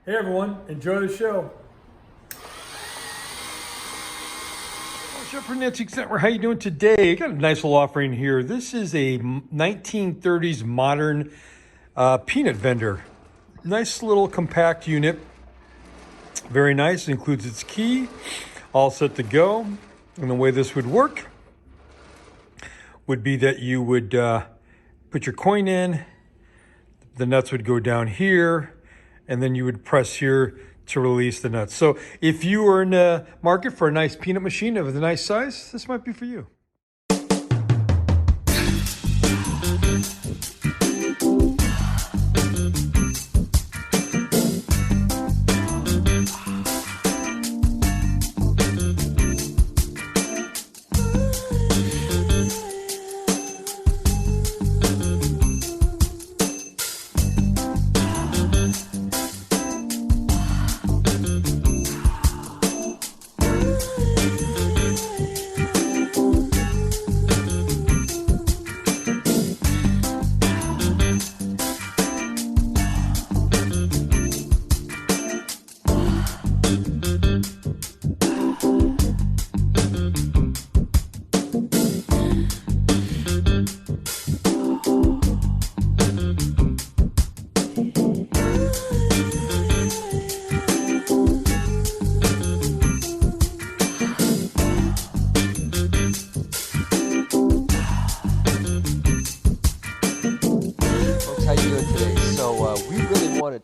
Hey everyone, enjoy the show. Schafer Mantiques Network, how you doing today? I got a nice little offering here. This is a 1930s modern peanut vendor. Nice little compact unit. Very nice. It includes its key, all set to go. And the way this would work would be that you would put your coin in, the nuts would go down here, and then you would press here to release the nuts. So if you are in the market for a nice peanut machine of a nice size, this might be for you.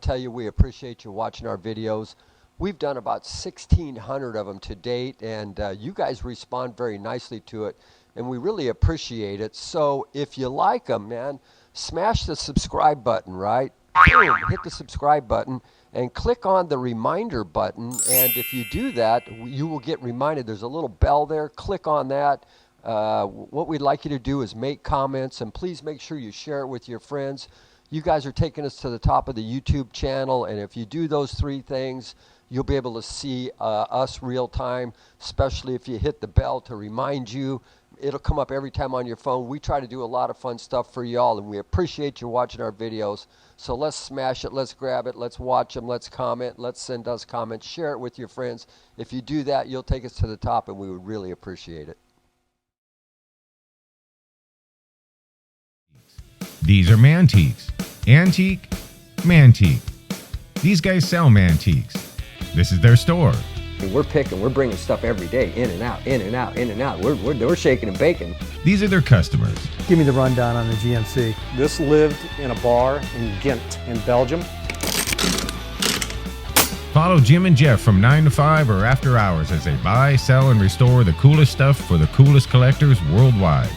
Tell you we appreciate you watching our videos. We've done about 1,600 of them to date, and you guys respond very nicely to it, and we really appreciate it. So if you like them, man, smash the subscribe button, right? Boom, hit the subscribe button and click on the reminder button, and if you do that, you will get reminded. There's a little bell there. Click on that. What we'd like you to do is make comments, and please make sure you share it with your friends. You guys are taking us to the top of the YouTube channel, and if you do those three things, you'll be able to see us real time, especially if you hit the bell to remind you. It'll come up every time on your phone. We try to do a lot of fun stuff for y'all, and we appreciate you watching our videos. So let's smash it, let's grab it, let's watch them, let's comment, let's send us comments, share it with your friends. If you do that, you'll take us to the top, and we would really appreciate it. These are Mantiques. Antique, Mantique. These guys sell Mantiques. This is their store. We're bringing stuff every day, in and out, in and out, in and out. We're shaking and baking. These are their customers. Give me the rundown on the GMC. This lived in a bar in Ghent in Belgium. Follow Jim and Jeff from 9 to 5 or after hours as they buy, sell, and restore the coolest stuff for the coolest collectors worldwide.